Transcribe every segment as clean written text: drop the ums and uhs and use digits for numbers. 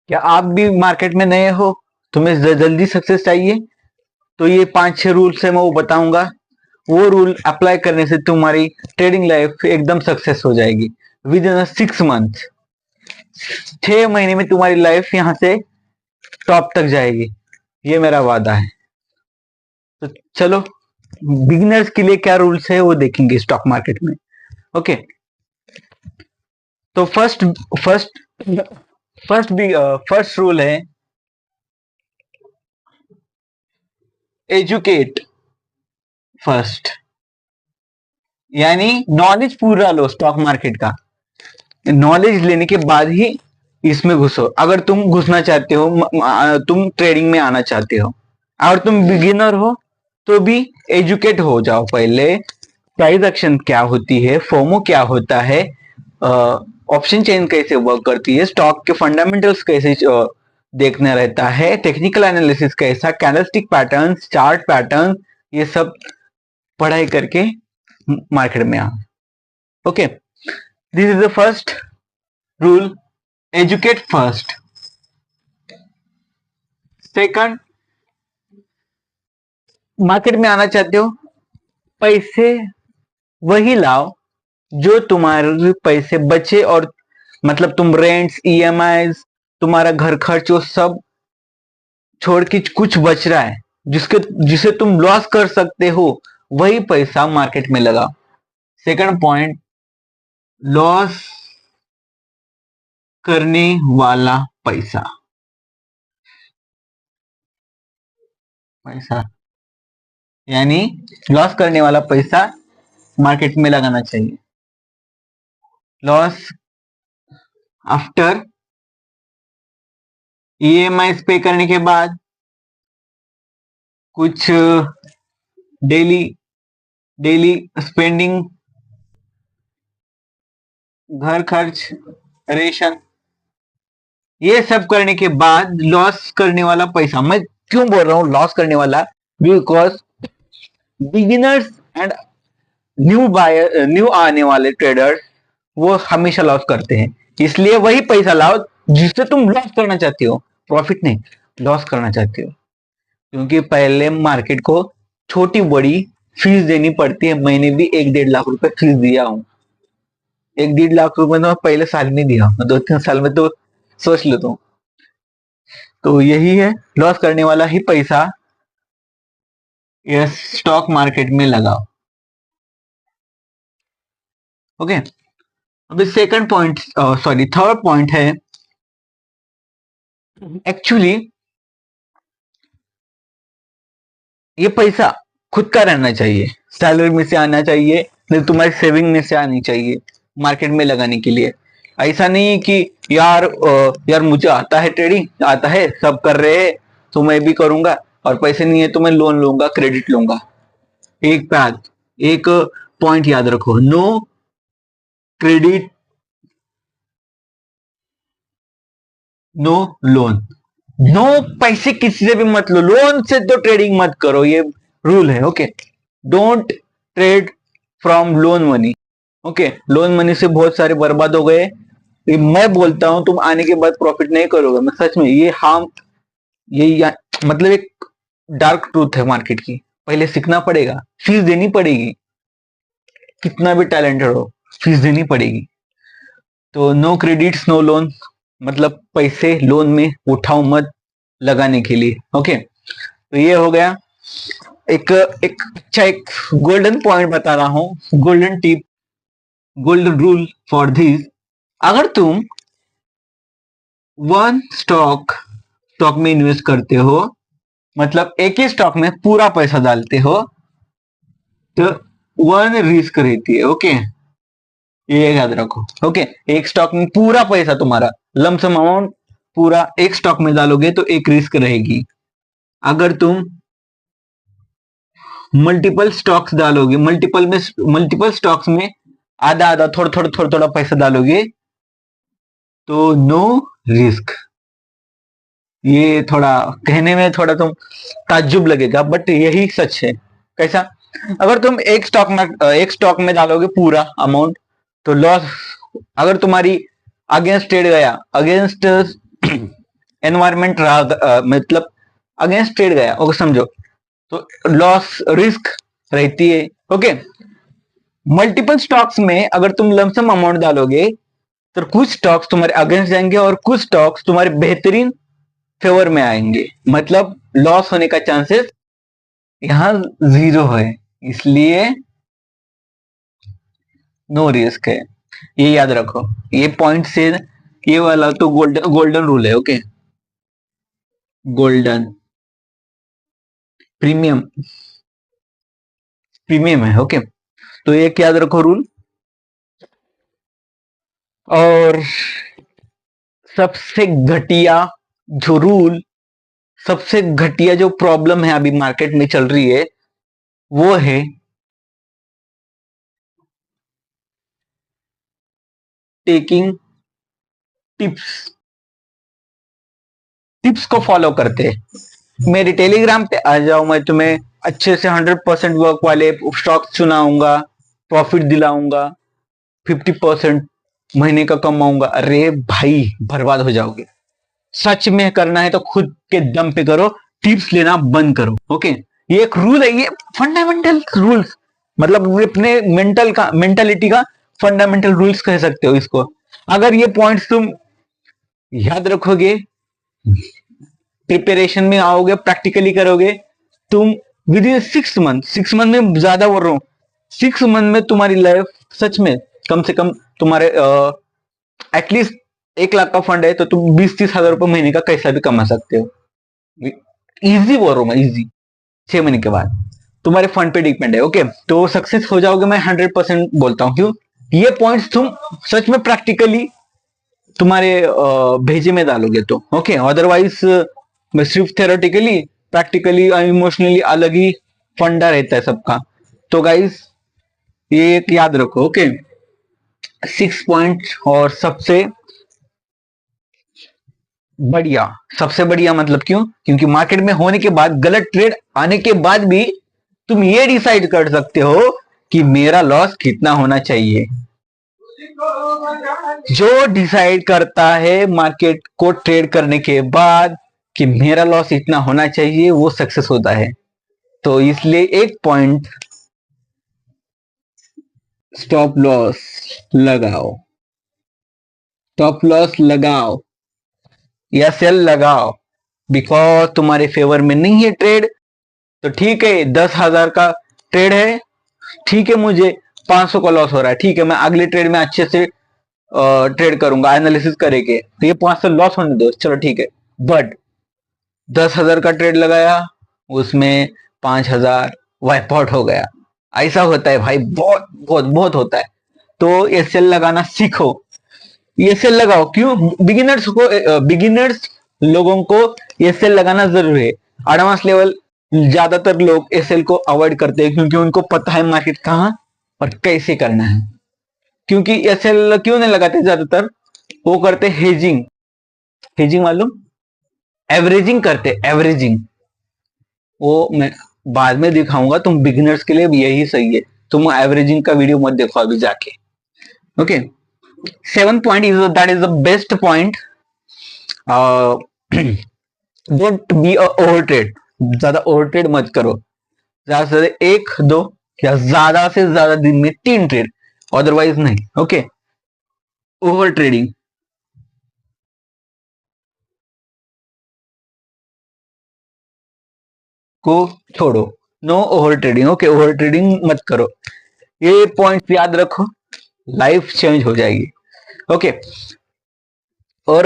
क्या आप भी मार्केट में नए हो, तुम्हें जल्दी सक्सेस चाहिए, तो ये 5-6 रूल्स है मैं वो बताऊंगा। वो रूल अप्लाई करने से तुम्हारी ट्रेडिंग लाइफ एकदम सक्सेस हो जाएगी विद इन 6 मंथ। 6 महीने में तुम्हारी लाइफ यहाँ से टॉप तक जाएगी, ये मेरा वादा है। तो चलो, बिगिनर्स के लिए क्या रूल्स है वो देखेंगे स्टॉक मार्केट में। ओके, तो फर्स्ट फर्स्ट फर्स्ट रूल है एजुकेट फर्स्ट, यानी नॉलेज पूरा लो स्टॉक मार्केट का। नॉलेज लेने के बाद ही इसमें घुसो। अगर तुम घुसना चाहते हो, तुम ट्रेडिंग में आना चाहते हो, अगर तुम बिगिनर हो तो भी एजुकेट हो जाओ पहले। प्राइस एक्शन क्या होती है, फोमो क्या होता है, ऑप्शन चेन कैसे वर्क करती है, स्टॉक के फंडामेंटल्स कैसे देखना रहता है, टेक्निकल एनालिसिस कैसा, कैंडलस्टिक पैटर्न्स, चार्ट पैटर्न, ये सब पढ़ाई करके मार्केट में आओ। Okay, this is the first rule, educate first. Second, market में आना चाहते हो, पैसे वही लाओ जो तुम्हारे पैसे बचे, और मतलब तुम रेंट्स, ईएमआई, तुम्हारा घर खर्च वो सब छोड़ के कुछ बच रहा है जिसे तुम लॉस कर सकते हो, वही पैसा मार्केट में लगाओ। सेकंड पॉइंट, लॉस करने वाला पैसा पैसा यानी लॉस करने वाला पैसा मार्केट में लगाना चाहिए। लॉस आफ्टर ईएमआई पे करने के बाद, कुछ डेली डेली स्पेंडिंग, घर खर्च, रेशन, ये सब करने के बाद लॉस करने वाला पैसा। मैं क्यों बोल रहा हूं लॉस करने वाला? बिकॉज बिगिनर्स एंड न्यू आने वाले ट्रेडर्स वो हमेशा लॉस करते हैं। इसलिए वही पैसा लाओ जिससे तुम लॉस करना चाहते हो, प्रॉफिट नहीं, लॉस करना चाहते हो। क्योंकि पहले मार्केट को छोटी बड़ी फीस देनी पड़ती है। मैंने भी 1-1.5 लाख रुपए फीस दिया हूं। 1-1.5 लाख रुपए तो मैं पहले साल में दिया हूं, 2-3 साल में तो सोच लो तुम। तो यही है, लॉस करने वाला ही पैसा ये स्टॉक मार्केट में लगाओ। ओके, अभी second point, sorry third point है, एक्चुअली ये पैसा खुद का रहना चाहिए, सैलरी में से आना चाहिए, नहीं तुम्हारी सेविंग में से आनी चाहिए मार्केट में लगाने के लिए। ऐसा नहीं है कि यार मुझे आता है, ट्रेडिंग आता है, सब कर रहे हैं तो मैं भी करूंगा, और पैसे नहीं है तो मैं लोन लूंगा, क्रेडिट लूंगा। एक बात, एक पॉइंट याद रखो, no credit no loan. No पैसे किसी से भी मत लो, लोन से तो ट्रेडिंग मत करो, ये रूल है। Okay, don't trade from loan money. Okay, loan money से बहुत सारे बर्बाद हो गए। मैं बोलता हूं तुम आने के बाद प्रॉफिट नहीं करोगे, मैं सच में, ये हार्म, ये मतलब एक डार्क ट्रूथ है मार्केट की। पहले सीखना पड़ेगा, फीस देनी पड़ेगी, कितना भी टैलेंटेड हो फीस देनी पड़ेगी। तो नो क्रेडिट्स नो लोन, मतलब पैसे लोन में उठाओ मत लगाने के लिए। ओके, तो ये हो गया एक एक अच्छा एक गोल्डन पॉइंट बता रहा हूं, golden tip, golden rule for this. अगर तुम वन स्टॉक में इन्वेस्ट करते हो, मतलब एक ही स्टॉक में पूरा पैसा डालते हो, तो वन रिस्क रहती है। ओके, ये याद रखो। ओके, एक स्टॉक में पूरा पैसा तुम्हारा लमसम अमाउंट पूरा एक स्टॉक में डालोगे तो एक रिस्क रहेगी। अगर तुम मल्टीपल स्टॉक्स डालोगे, मल्टीपल स्टॉक्स में आधा आधा थोड़ा थोड़ा पैसा डालोगे, तो नो रिस्क। ये थोड़ा कहने में थोड़ा तुम ताज्जुब लगेगा, बट यही सच है। कैसा? अगर तुम एक स्टॉक में डालोगे पूरा अमाउंट, तो लॉस, अगर तुम्हारी अगेंस्ट ट्रेड गया, अगेंस्ट एनवायरमेंट रहा, मतलब अगेंस्ट ट्रेड गया, ओके समझो, तो लॉस रिस्क रहती है। ओके, मल्टीपल स्टॉक्स में अगर तुम लमसम अमाउंट डालोगे तो कुछ स्टॉक्स तुम्हारे अगेंस्ट जाएंगे और कुछ स्टॉक्स तुम्हारे बेहतरीन फेवर में आएंगे, मतलब लॉस होने का चांसेस यहां 0 है, इसलिए नो रिस्क है, ये याद रखो। ये पॉइंट से ये वाला तो गोल्डन गोल्डन रूल है। ओके, गोल्डन प्रीमियम प्रीमियम है। ओके, तो एक याद रखो रूल। और सबसे घटिया जो रूल, सबसे घटिया जो प्रॉब्लम है अभी मार्केट में चल रही है, वो है टेकिंग टिप्स। टिप्स को फॉलो करते मेरे टेलीग्राम पे आ जाओ, मैं तुम्हें अच्छे से 100% वर्क वाले स्टॉक चुनाऊंगा, प्रॉफिट दिलाऊंगा, 50% महीने का कमाऊंगा। अरे भाई बर्बाद हो जाओगे। सच में करना है तो खुद के दम पे करो, टिप्स लेना बंद करो। ओके, ये एक रूल है, ये फंडामेंटल रूल्स, मतलब अपने मेंटालिटी का फंडामेंटल रूल्स कह सकते हो इसको। अगर ये पॉइंट्स तुम याद रखोगे, प्रिपरेशन में आओगे, प्रैक्टिकली करोगे, तुम विद इन 6 मंथ, 6 मंथ में ज्यादा बोल रहा हूँ, 6 मंथ में तुम्हारी लाइफ सच में कम से कम तुम्हारे एटलीस्ट 1 लाख का फंड है तो तुम 20-30 हजार रुपए महीने का कैसा भी कमा सकते हो। इजी बोल रहा हूँ मैं, इजी। 6 महीने के बाद तुम्हारे फंड पे डिपेंड है। ओके, तो सक्सेस हो जाओगे, मैं 100% बोलता हूँ। क्यों? ये पॉइंट्स तुम सच में प्रैक्टिकली तुम्हारे भेजे में डालोगे तो। ओके, अदरवाइज सिर्फ थेरोटिकली, प्रैक्टिकली इमोशनली अलग ही फंडा रहता है सबका। तो गाइस ये एक याद रखो। Okay, 6 point. और बढ़िया सबसे बढ़िया मतलब क्यों? क्योंकि मार्केट में होने के बाद, गलत ट्रेड आने के बाद भी तुम ये डिसाइड कर सकते हो कि मेरा लॉस कितना होना चाहिए। जो डिसाइड करता है मार्केट को ट्रेड करने के बाद कि मेरा लॉस इतना होना चाहिए, वो सक्सेस होता है। तो इसलिए एक पॉइंट, स्टॉप लॉस लगाओ, स्टॉप लॉस लगाओ या सेल लगाओ, बिकॉज तुम्हारे फेवर में नहीं है ट्रेड। तो ठीक है, 10,000 का ट्रेड है, ठीक है, मुझे 500 का लॉस हो रहा है, ठीक है, मैं अगले ट्रेड में अच्छे से ट्रेड करूंगा, एनालिसिस करेंगे, तो ये 500 लॉस होने दो, चलो ठीक है। बट 10,000 का ट्रेड लगाया, उसमें 5,000 वाइप आउट हो गया। ऐसा होता है भाई, बहुत बहुत बहुत होता है। तो ये सेल लगाना सीखो, ये सेल लगाओ। क्यों? बिगिनर्स लोगों को ये सेल लगाना जरूरी है। एडवांस लेवल ज्यादातर लोग एस एल को अवॉइड करते हैं, क्योंकि उनको पता है मार्केट कहाँ और कैसे करना है। क्योंकि एस एल क्यों नहीं लगाते ज्यादातर? वो करते हेजिंग। हेजिंग मालूम? एवरेजिंग करते, एवरेजिंग। वो मैं बाद में दिखाऊंगा, तुम बिगिनर्स के लिए भी यही सही है। तुम एवरेजिंग का वीडियो मत देखो अभी जाके। Okay, 7 point is that is the best point. Don't be over trade, ज्यादा ओवर ट्रेड मत करो। ज्यादा से ज्यादा 1-2 या ज्यादा से ज्यादा दिन में 3 ट्रेड, अदरवाइज नहीं। ओके, ओवर ट्रेडिंग को छोड़ो, no over trading. Okay, over trading मत करो, ये पॉइंट याद रखो, लाइफ चेंज हो जाएगी। ओके, और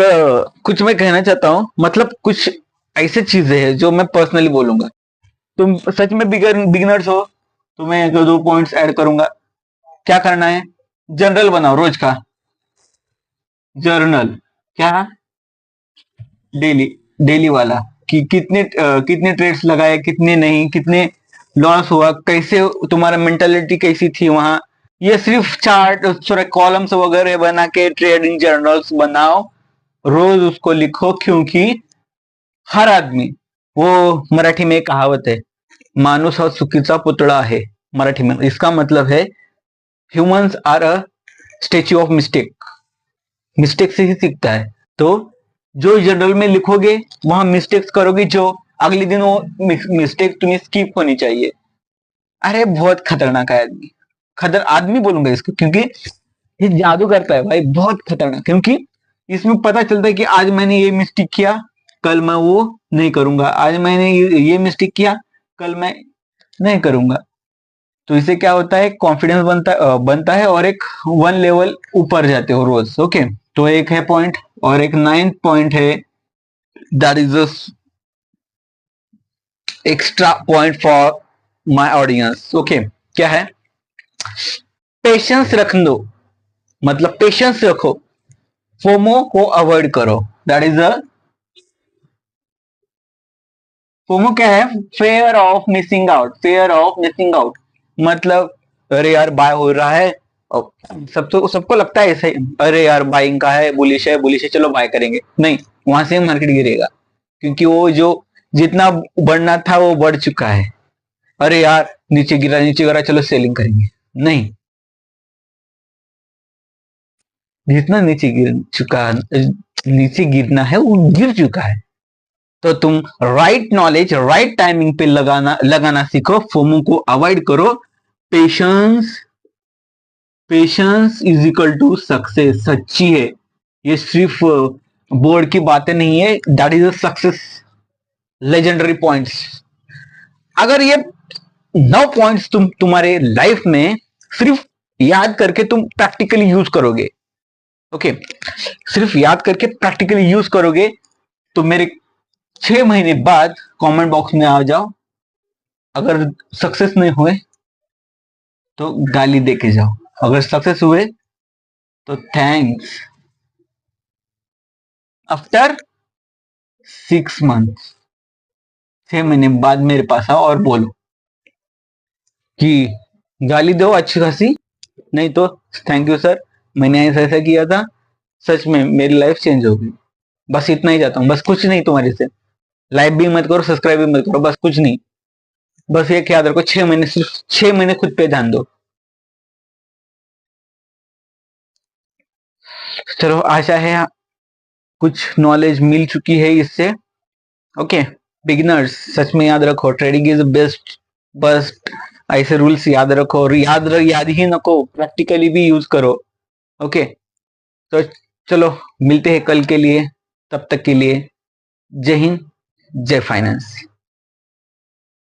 कुछ मैं कहना चाहता हूं, मतलब कुछ ऐसे चीजें हैं जो मैं पर्सनली बोलूंगा। तुम सच में बिगिनर्स हो तो मैं 2 पॉइंट्स ऐड करूंगा। क्या करना है? जनरल बनाओ रोज का, जर्नल। क्या? डेली, डेली वाला, कि कितने ट्रेड्स लगाए, कितने नहीं, कितने लॉस हुआ, कैसे तुम्हारा मेंटालिटी कैसी थी वहां। ये सिर्फ चार्ट, सॉरी, कॉलम्स वगैरह बना के ट्रेडिंग जर्नल्स बनाओ, रोज उसको लिखो। क्योंकि हर आदमी, वो मराठी में एक कहावत है, माणूस हा चुकीचा पुतळा है, मराठी में इसका मतलब है humans are a statue of mistake, mistake से ही सीखता है। तो जो जनरल में लिखोगे वहां मिस्टेक्स करोगे, जो अगले दिन वो मिस्टेक तुम्हें स्किप होनी चाहिए। अरे बहुत खतरनाक है आदमी, खतर आदमी बोलूंगा इसको, क्योंकि ये जादू करता है भाई, बहुत खतरनाक। क्योंकि इसमें पता चलता है कि आज मैंने ये मिस्टेक किया, कल मैं वो नहीं करूंगा, आज मैंने ये मिस्टेक किया, कल मैं नहीं करूंगा। तो इससे क्या होता है, कॉन्फिडेंस बनता है और एक वन लेवल ऊपर जाते हो रोज। ओके, तो एक है पॉइंट, और एक 9th पॉइंट है, that is extra point for my audience. Okay, क्या है, पेशेंस रख दो, मतलब पेशेंस रखो, फोमो को अवॉइड करो। दैट इज अ फोमो क्या है, fair of missing out, fair of missing out, मतलब अरे यार बाय हो रहा है, सबको लगता है ऐसे, अरे यार बाइंग का है, बुलिश है, चलो बाय करेंगे, नहीं, वहां से मार्केट गिरेगा, क्योंकि वो जो जितना बढ़ना था वो बढ़ चुका है। अरे यार नीचे गिरा, चलो सेलिंग करेंगे, नहीं, जितना नीचे गिरना है वो गिर चुका है। तो तुम राइट नॉलेज राइट टाइमिंग पे लगाना सीखो, फोमो को अवॉइड करो। Patience patience is equal to success, सच्ची है, ये सिर्फ बोर्ड की बातें नहीं है, that is a success legendary points. अगर ये 9 पॉइंट्स तुम्हारे लाइफ में सिर्फ याद करके तुम प्रैक्टिकली यूज करोगे, ओके, सिर्फ याद करके प्रैक्टिकली यूज करोगे, तो मेरे 6 महीने बाद कमेंट बॉक्स में आ जाओ, अगर सक्सेस नहीं हुए तो गाली दे के जाओ, अगर सक्सेस हुए तो थैंक्स। आफ्टर 6 मंथ, 6 महीने बाद मेरे पास आओ और बोलो कि गाली दो अच्छी खासी, नहीं तो थैंक यू सर, मैंने ऐसा ऐसा किया था, सच में मेरी लाइफ चेंज हो गई। बस इतना ही चाहता हूँ, बस कुछ नहीं तुम्हारे से, लाइक भी मत करो, सब्सक्राइब भी मत करो, बस कुछ नहीं, बस ये याद रखो, 6 महीने, सिर्फ 6 महीने खुद पे ध्यान दो। चलो, आशा है कुछ नॉलेज मिल चुकी है इससे। ओके, बिगिनर्स सच में याद रखो, ट्रेडिंग इज बेस्ट, बस ऐसे रूल्स याद रखो, और याद ही नको, प्रैक्टिकली भी यूज करो। ओके, तो चलो मिलते हैं कल के लिए, तब तक के लिए जय हिंद, जय फाइनेंस।